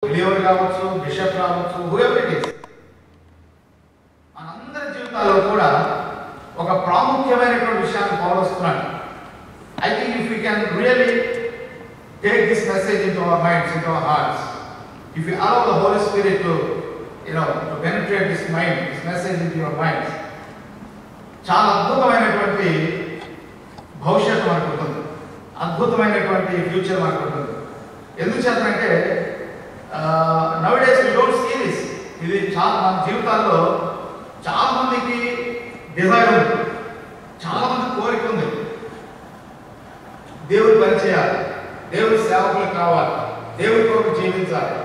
Believer కావచ్చు, bishop కావచ్చు, whoever it is, మనందరి జీవితాల్లో కూడా ఒక ప్రాముఖ్యమైనటువంటి విషయాన్ని పౌరస్తున్నాడు. I think if you can really take this message into our minds, into our hearts, if you allow the Holy Spirit to penetrate this mind, this message into your minds, చాలా అద్భుతమైనటువంటి భవిష్యత్తు మనకు ఉంటుంది, అద్భుతమైనటువంటి ఫ్యూచర్ మనకు ఉంటుంది. ఎందుకు చెప్పాలంటే nowadays we don't see this. ఇది చాలా మన జీవితాల్లో చాలా మందికి డిజైర్ ఉంది, చాలా మంది కోరిక ఉంది, దేవుడి పని చేయాలి, దేవుడి సేవకులు కావాలి, దేవుడి కొరకు జీవించాలి,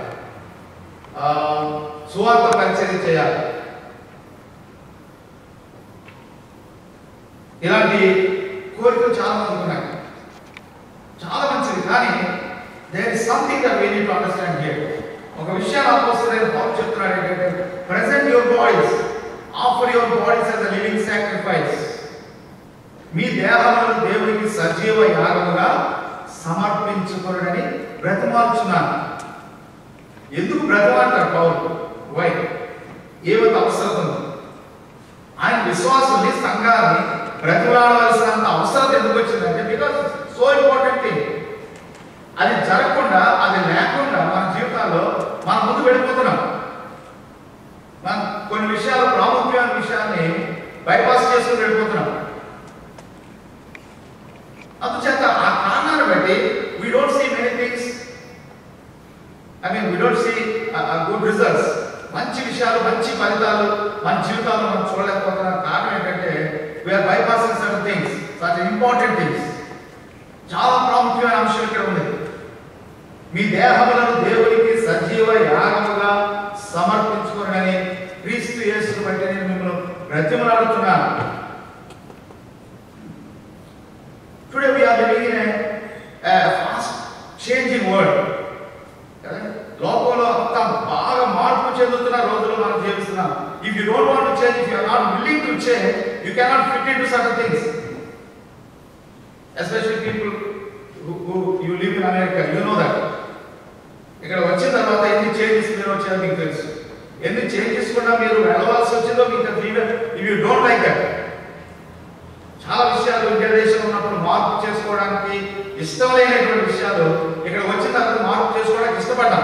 సువార్త పరిచర్య చేయాలి. ఇలాంటి కోరికలు చాలా మందికి ఉన్నాయి, చాలా మంచిది. కానీ there is something that we need to understand here. ఒక విషయాన్ని అపోస్తలుడైన పౌలు చెప్తున్నాడు ఏంటంటే, present your bodies, offer your bodies as a living sacrifice. మీ దేహాలను దేవునికి సజీవ యాగముగా సమర్పించుకొనుడని బ్రతిమాలుచున్నాను. ఎందుకు బ్రతిమాలుతాడు పౌలు? వై? ఏమంత అవసరం ఉంది? ఆయన విశ్వాసుల్ని, సంఘాన్ని బ్రతిమాలవలసినంత అవసరం ఎందుకు వచ్చిందంటే, బికాస్ సో ఇంపార్టెంట్ థింగ్. అది జరగకుండా, అది లేకుండా మన జీవితాల్లో మనం ముందు వెళ్ళిపోతున్నాం. మనం కొన్ని విషయాలు, ప్రాముఖ్యమైన విషయాన్ని బైపాస్ చేసుకుని వెళ్ళిపోతున్నాం. అందుచేత ఆ కారణాన్ని బట్టి we don't see many things, we don't see good results. మంచి విషయాలు, మంచి ఫలితాలు మన జీవితాల్లో మనం చూడలేకపోతున్నాం. కారణం ఏంటంటే we are bypassing certain things, such important things. చాలా ప్రాముఖ్యమైన అంశం ఇక్కడ ఉంది. మీ దేహములను దేవునికి సజీవ యాగముగా సమర్పించుకొనుడని క్రీస్తు యేసును బట్టి నేను మిమ్మల్ని బ్రతిమలాడుతున్నాను. Today we are living in a fast changing world. లోకంలో అంతా బాగా మార్పు చెందుతున్న రోజుల్లో మనం జీవిస్తున్నాం. If you don't want to change, if you are not willing to change, you cannot fit into certain things. Especially people who you live in America, you know that. ఇక్కడ వచ్చిన తర్వాత ఎన్ని చేంజెస్ మీరు వచ్చాయో మీకు తెలుసు. ఎన్ని చేంజెస్ కూడా మీరు వెళ్ళవలసి వచ్చిందో మీకు తెలియదు. If you don't like that, చాలా విషయాలు ఇండియా దేశంలో ఉన్నప్పుడు మార్పు చేసుకోవడానికి ఇష్టం లేనటువంటి విషయాలు ఇక్కడ వచ్చిన తర్వాత మార్పు చేసుకోవడానికి ఇష్టపడ్డాం.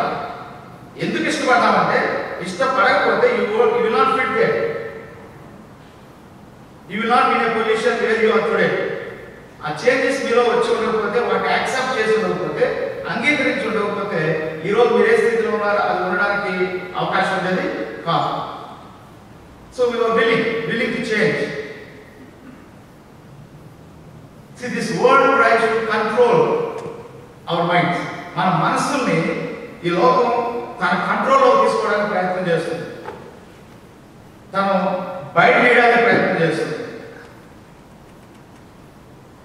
ఎందుకు ఇష్టపడ్డామంటే, ఇష్టపడకపోతే you will not fit there, you will not be in a position where you are today. ఆ చేంజెస్ మీలో వచ్చి ఉండకపోతే, వాటిని యాక్సెప్ట్ చేసి ఉండకపోతే, అంగీకరించి ఉండకపోతే, ఈరోజు మీరు ఏ స్థితిలో ఉన్నారో అది ఉండడానికి అవకాశం ఉండేది కాదు. So we were willing to change. See, this world tries to control our minds. మన మనస్సుల్ని ఈ లోకం తన కంట్రోల్లో తీసుకోవడానికి ప్రయత్నం చేస్తుంది, తను బయట వేయడానికి ప్రయత్నం చేస్తుంది.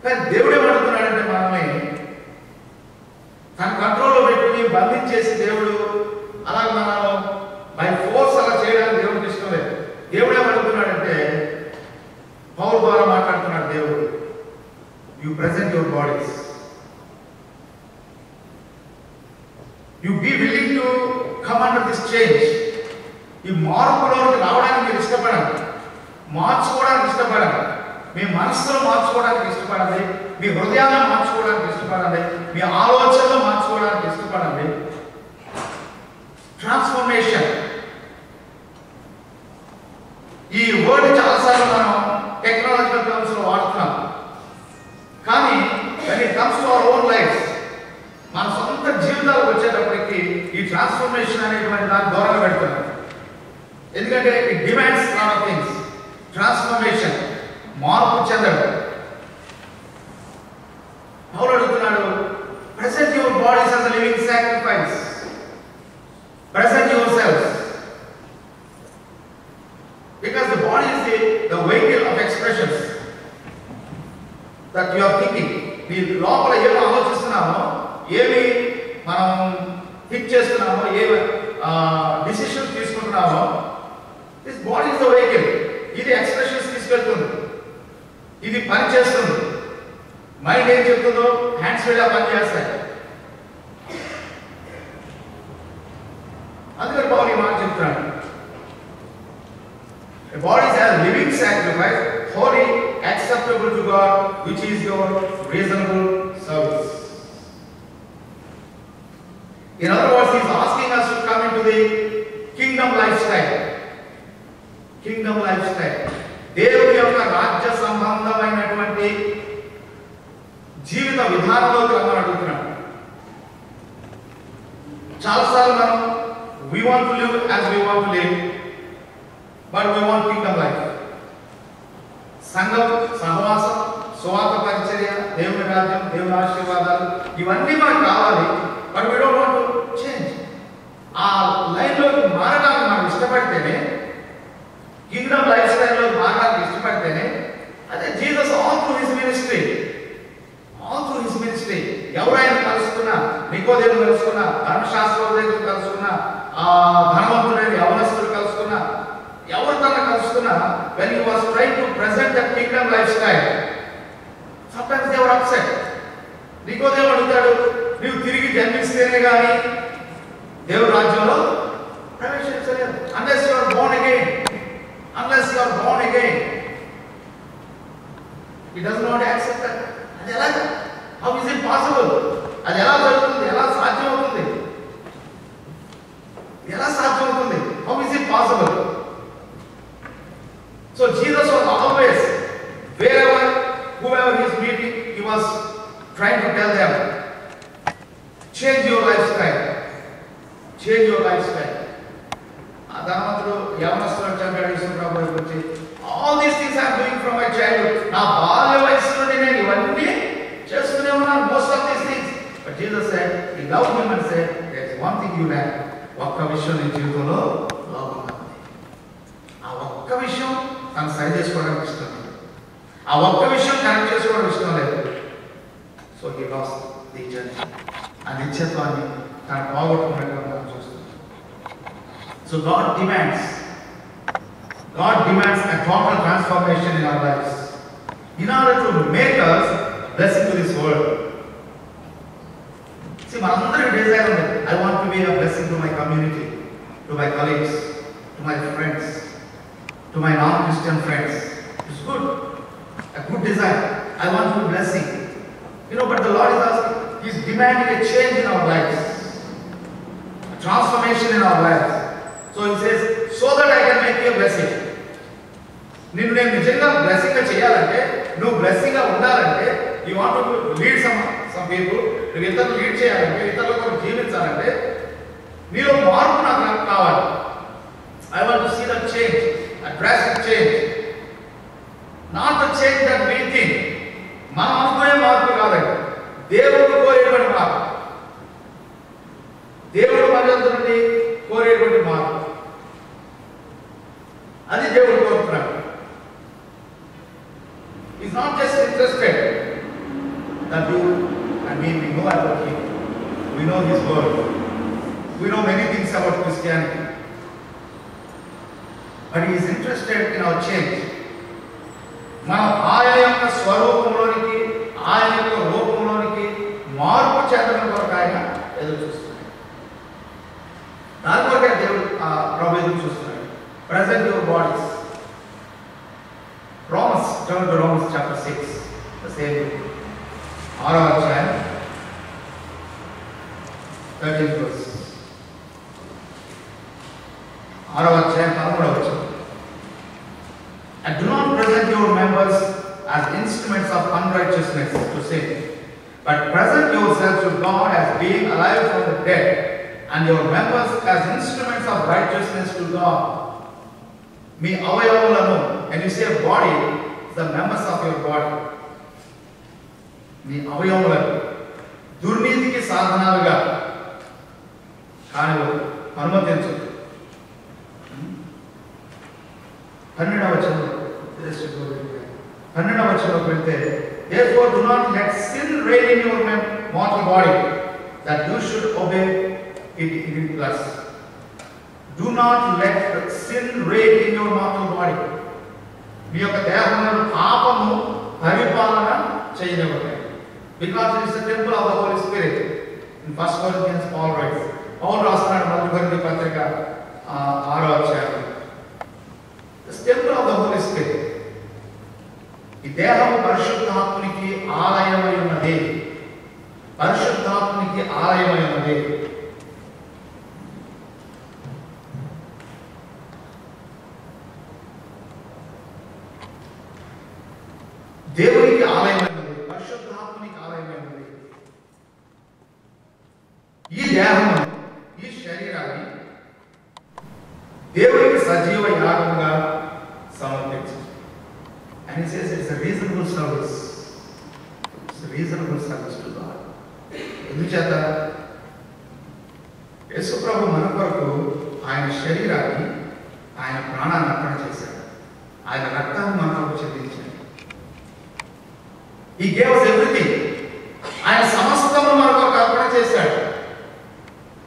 కానీ దేవుడు ఏమంటున్నాడంటే, మనల్ని తన కంట్రోల్లో పెట్టుకుని బంధించేసి దేవుడు అలాగే మనం బై ఫోర్స్ అలా చేయడానికి దేవుడికి ఇష్టం లేదు. దేవుడు ఏమంటున్నాడంటే, పౌలు ద్వారా మాట్లాడుతున్నాడు దేవుడు, you present your bodies, you be willing to come under this change. ఈ మార్పులోకి రావడానికి మీరు ఇష్టపడండి, మార్చుకోవడానికి ఇష్టపడండి, మీ మనసులో మార్చుకోవడానికి ఇష్టపడండి, మీ హృదయాన్ని మార్చుకోవడానికి ఇష్టపడండి, మీ ఆలోచనలు మార్చుకోవడానికి ఇష్టపడండి. ట్రాన్స్ఫర్మేషన్, ఈ వర్డ్ చాలాసార్లు మనం టెక్నాలజికల్ టర్మ్స్ లో వాడుతున్నాం. కానీ when it comes to our own lives, మన సొంత జీవితాలకు వచ్చేటప్పటికి ఈ ట్రాన్స్ఫర్మేషన్ అనేటువంటి దాన్ని దూరంగా పెడుతున్నాం. ఎందుకంటే it demands lot of things. Transformation, మార్పు చెందడం. పౌలు అడుగుతున్నాడు, present your bodies as a living sacrifice, present your selfs, because the body is the vehicle of expressions that you are thinking. మీ లోపల ఏమి ఆలోచిస్తున్నామో, ఏమి మనం థింక్ చేస్తున్నామో, ఏమి డిసిషన్స్ తీసుకుంటున్నామో, this body is the vehicle. ఇది ఎక్స్ప్రెషన్స్ తీసుకెళ్తుంది, ఇది పని చేస్తుంది. మైండ్ ఏం చెప్తుందో హ్యాండ్స్ మీద పని చేస్తాయి. sacrifice, holy, acceptable to God, which is your reasonable service. In other words, he is asking us to come into the kingdom lifestyle. Kingdom lifestyle. దేవుని యొక్క రాజ్య సంబంధమైనటువంటి జీవిత విధానంలోకి రమ్మని అడుగుతున్నాడు. చాలాసార్లు మనం we want to live as we want to live, but we want kingdom life. సంఘం, సహవాసం, సువార్త పరిచర్య, దేవుని రాజ్యం, దేవుని ఆశీర్వాదాలు ఇవన్నీ మనకు కావాలి, but we don't want to change. ఆ లైన్లోకి మారడానికి మనం ఇష్టపడితేనే, కింగ్డమ్ లైఫ్ స్టైల్లో మారడానికి ఇష్టపడితేనే, అదే Jesus all through his ministry, ఎవరైనా కలుసుకున్నా, నికోదేమును కలుసుకున్నా, ధర్మశాస్త్రోపదేశులు కలుసుకున్నా, ధనవంతుడైన యవనస్తుడు కలుసుకున్నా, ఎవరు తన కలుసుకున్నా, when he was trying to present the kingdom lifestyle, sometimes they were upset. నికోదేము అడుగుతాడు, నీవు తిరిగి జన్మిస్తేనే కానీ దేవుని రాజ్యంలో ప్రవేశించలేవు. unless you are born again, he does not accept that. అది ఎలాగా? How is it possible? అది ఎలా జరుగుతుంది? ఎలా సాధ్యమవుతుంది? How is it possible? So Jesus was always, whoever he is meeting, he was trying to tell them, change your lifestyle. ధనవంతుడు యవనస్తుడు చంపాడు యేసుప్రభువుకి వచ్చి, all these things I am doing from my childhood. నా బాల్య వయసు నుండి నేను ఇవన్నీ చేస్తూనే ఉన్నాను, most of these things. But Jesus said, he loved him and said, there is one thing you lack. ఒక్క విషయం నీ జీవితంలో లోపంగా ఉంది. ఆ ఒక్క విషయం తను సరి చేసుకోవడానికి ఇష్టం లేదు, ఆ ఒక్క విషయం కరెక్ట్ చేసుకోవడం ఇష్టం లేదు. So he lost the journey. ఆ నిత్యత్వాన్ని తను పోగొట్టుకున్నట్టుగా మనం చూస్తున్నాం. So God demands a total transformation in our lives in order to make us blessing to this world. See, మనందరి desire ఉంది, I want to be a blessing to my community, to my colleagues, to my friends, to my non-Christian friends. It's good, a good desire. I want to be blessing. But the Lord is asking, He is demanding a change in our lives, a transformation in our lives. So he says, so that I can make you a blessing. నిన్ను నేను నిజంగా blessing గా చేయాలంటే, నువ్వు blessing గా ఉండాలంటే, you want to lead some people, నువ్వు ఇతరులు లీడ్ చేయాలంటే, ఇతరుల కొరకు జీవించాలంటే, నీలో మార్పు నాకు కావాలి. I want to see that change, a drastic change, not the change that we think. మనం అనుకునే మార్పు కాదండి, దేవుడు కోరేటువంటి మార్పు, దేవుడు మన నుండి కోరేటువంటి మార్పు, అది దేవుడు కోరుతున్నాడు. He's not just interested that you and me, we know about Him, we know His word, we know many things about Christianity, but He is interested in our change. మనం ఆయన యొక్క స్వరూపంలోనికి, ఆయన యొక్క రూపంలోనికి మార్పు చెందడం కొరకు ఆయన ఎదురు చూస్తున్నాడు. దాని కొరకే దేవుడు ప్రభు ఎదురు చూస్తున్నాడు. Present your bodies. Turn to Romans chapter 6, the same book. 6వ అధ్యాయం 13th verse. 6వ అధ్యాయం 13వ వచనం. And do not present your members as instruments of unrighteousness to sin, but present yourselves to God as being alive from the dead, and your members as instruments of righteousness to God. Me అవయవములను, and you say body, the members of your body, మీ అవయవములను దుర్నీతికి సాధనాలుగా కానివ్వదు, అనుమతించదు. 12వ వచనంలోకి వెళ్తే, therefore do not let sin reign in your mortal body, that you should obey it in lust. Do not let sin reign in your mortal body. మీ యొక్క దేహంలో పాపము పరిపాలన చేయనివ్వండి. Because it is the temple of the Holy Spirit. In 1 Corinthians Paul writes, పౌలు రాస్తున్నాడు 1 కొరింథీ పత్రిక 6వ అధ్యాయం. This temple of the Holy Spirit. దేహము పరిశుద్ధాత్మునికి ఆలయమై ఉన్నది. పరిశుద్ధాత్మునికి ఆలయమై ఉన్నది. దేవునికి ఆలయమై ఉన్నది, పరిశుద్ధాత్మునికి ఆలయమై ఉన్నది. ఈ దేహము, ఈ శరీరాన్ని దేవునికి సజీవ యాగముగా సమర్పించు. And he says it's a reasonable service. It's a reasonable service to God. ఎందుచేత యేసు ప్రభు మన కొరకు ఆయన శరీరాన్ని, ఆయన ప్రాణాన్ని అర్పణ చేశాడు. ఆయన రక్తాన్ని మన కొరకు చెల్లించాడు. He gave us everything. ఆయన సమస్తము మన కొరకు అర్పణ చేశాడు.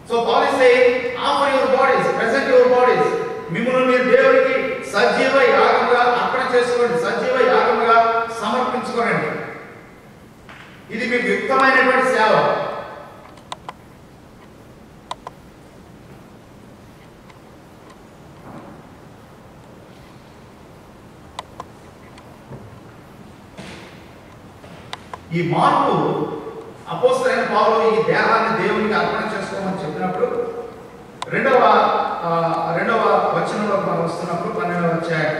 So Paul is saying, offer your bodies, present your bodies. మిమ్మల్ని మీరు దేవునికి సజీవ యాగముగా అర్పణ చేసుకోండి, సజీవ యాగముగా సమర్పించుకోండి. ఇది మీకు యుక్తమైనటువంటి సేవ. ఈ మార్పు అపోస్తలుడైన పౌలు ఈ దేహాన్ని దేవునికి అర్పణ చేసుకోమని చెప్పినప్పుడు రెండవ వచనంలో మనం వస్తున్నప్పుడు 12వ అధ్యాయం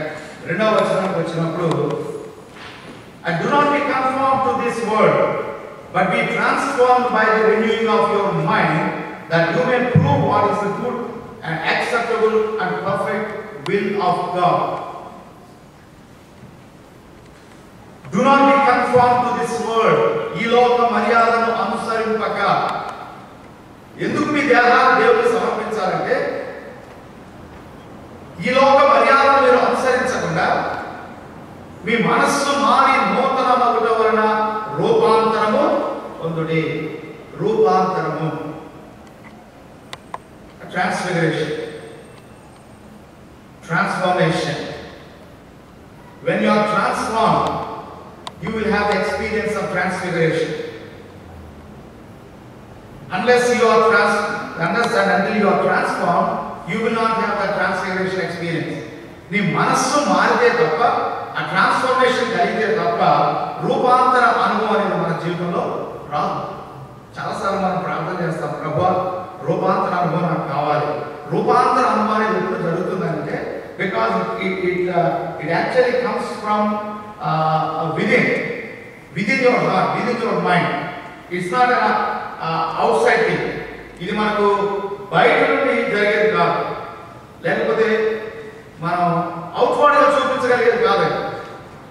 2వ వచనంలోకి వచ్చినప్పుడు, and do not be conformed to this world, but be transformed by the renewing of your mind, that you may prove what is the good and acceptable and perfect will of God. Do not be conformed to this world. ఈ లోక మర్యాదను అనుసరింపక. ఎందుకు మీ దేహాన్ని దేవునికి సమర్పించాలంటే, ఈ లోక మర్యాదను మీరు అనుసరించకుండా మీ మనస్సు మారి నూతన మగుట వలన రూపాంతరము పొందుడి. రూపాంతరము, transfiguration, transformation. When you are transformed, you will have the experience of transfiguration. Unless and until you are transformed, you will not have that transfiguration experience. నీ మనస్సు మారితే తప్ప, ఆ ట్రాన్స్ఫర్మేషన్ కలిగితే తప్ప రూపాంతర అనుభవం అనేది మన జీవితంలో రాదు. చాలాసార్లు మనం ప్రార్థన చేస్తాం, ప్రభువా రూపాంతర అనుభవం నాకు కావాలి. రూపాంతర అనుభవం అనేది ఎప్పుడు జరుగుతుందంటే, because it actually comes from within your heart, within your mind. It's not an outside thing. ఇది మనకు బయట నుండి జరిగేది కాదు, లేకపోతే మనం అవుట్వర్డ్ గా చూపించగలిగేది కాదు.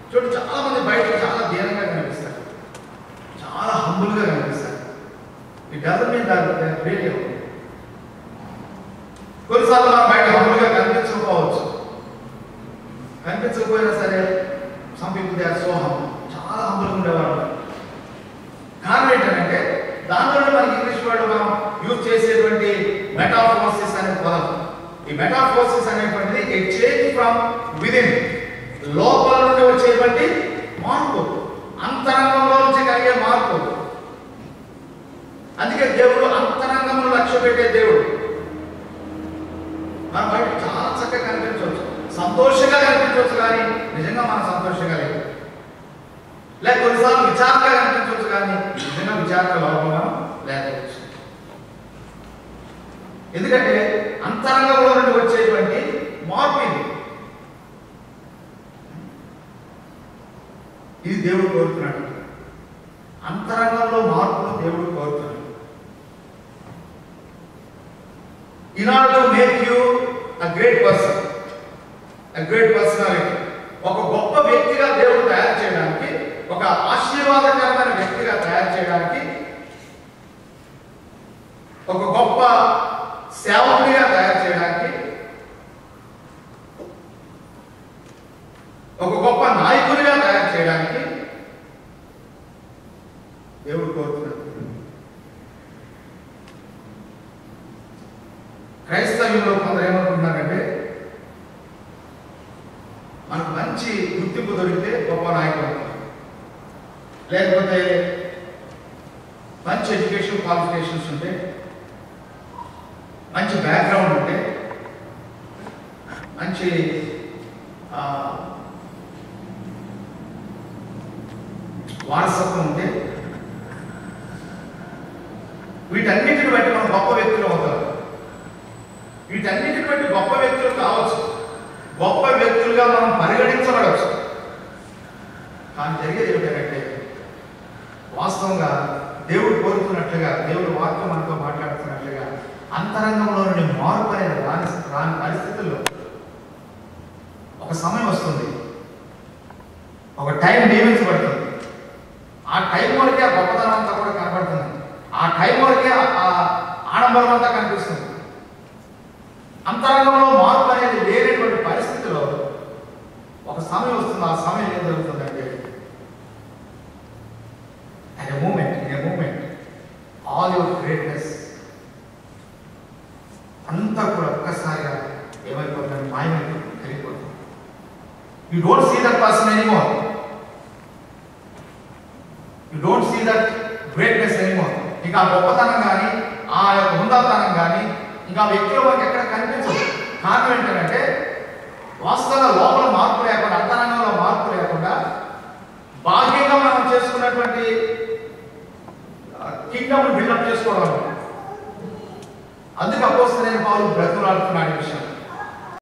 చూడండి, చాలా మంది బయట చాలా దీనంగా కనిపిస్తారు, చాలా హంబుల్ గా కనిపిస్తారు. It doesn't mean that they are really humble. కొన్నిసార్లు మనం బయట హంబుల్ గా కనిపించకపోవచ్చు, కనిపించకపోయినా సరే some people they are so humble, చాలా హంబుల్గా ఉండేవాళ్ళు. కారణం ఏంటంటే దానివల్ల మనకి ఇంగ్లీష్ వర్డ్ మనం యూజ్ చేసేటువంటి మెటాఫోర్సిస్ అనే పదం. ఈ మెటాఫోర్సిస్ అనేటువంటిది ఇట్ చేంజ్ ఫ్రమ్ విదిన్, లోపల నుండి వచ్చేటువంటి మార్పు, అంతరంగంలో నుంచి కలిగే మార్పు. అందుకే దేవుడు అంతరంగంలో లక్ష్య పెట్టే దేవుడు. మన బయట చాలా చక్కగా కనిపించవచ్చు, సంతోషంగా కనిపించవచ్చు, కానీ నిజంగా మనం సంతోషంగా లేదు. లేక కొన్నిసార్లు విచారంగా కనిపించవచ్చు, కానీ నిజంగా విచారంగా లోపంగా లేకపోవచ్చు. ఎందుకంటే అంతరంగంలో నుండి వచ్చేటువంటి మార్పు ఇది దేవుడు కోరుతున్నాడు. అంతరంగంలో మార్పును దేవుడు కోరుతున్నాడు. In order to make you a great person, a great personality, ఒక గొప్ప వ్యక్తిగా దేవుడు తయారు చేయడానికి, ఒక ఆశీర్వాదకరమైన వ్యక్తిగా తయారు చేయడానికి, ఒక గొప్ప సేవకుడిగా తయారు చేయడానికి, ఒక గొప్ప నాయకుడిగా తయారు చేయడానికి దేవుడు కోరుతున్నాడు. క్రైస్తవ్యంలో కొందరు ఏమనుకుంటున్నారంటే, మనకు మంచి గుర్తింపు దొరికితే గొప్ప నాయకుడు, లేకపోతే మంచి ఎడ్యుకేషన్ క్వాలిఫికేషన్స్ ఉంటే, మంచి బ్యాక్గ్రౌండ్ ఉంటే, మంచి వారసత్వం ఉంటే వీటన్నిటిని బట్టి మనం గొప్ప వ్యక్తులు అవుతారు. వీటన్నిటిని బట్టి గొప్ప వ్యక్తులు కావచ్చు, గొప్ప వ్యక్తులుగా మనం పరిగణించబడవచ్చు. కానీ జరిగేది ఏమిటంటే వాస్తవంగా దేవుడు కోరుతున్నట్లుగా, దేవుడు వాక్యం మనతో మాట్లాడుతున్నట్లుగా అంతరంగంలో నుండి మార్పు అనేది రాని పరిస్థితుల్లో ఒక సమయం వస్తుంది, ఒక టైం నియమించబడుతుంది. ఆ టైం వరకే ఆ గొప్పతనం అంతా కూడా కనబడుతుంది, ఆ టైం వరకే ఆ ఆడంబరం అంతా కనిపిస్తుంది. అంతరంగంలో మార్పు అనేది లేనటువంటి పరిస్థితిలో ఒక సమయం వస్తుంది. ఆ సమయం ఏం జరుగుతుందంటే in a moment all your greatness అంతా కూడా ఒక్కసారిగా ఏమైపోతుందని మాయమైపోతుంది, తెలియపోతుంది. You don't see that person anymore. You don't see that greatness anymore. ఇంకా ఆ గొప్పతనం కానీ ఆ హుందాతనం కానీ ఇంకా ఆ వ్యక్తిలో మనకి ఎక్కడ కనిపించదు. కారణం ఏంటంటే వాస్తవంగా లోపల మార్పు లేకుండా, అంతరంగంలో మార్పు లేకుండా బాహ్యంగా మనం చేసుకున్నటువంటి కింగ్డమ్ బిల్డప్ చేసుకోవడం. అందుకే అపోస్తలుడైన పౌలు బ్రతుకులాడుతున్నాడు ఈ విషయం.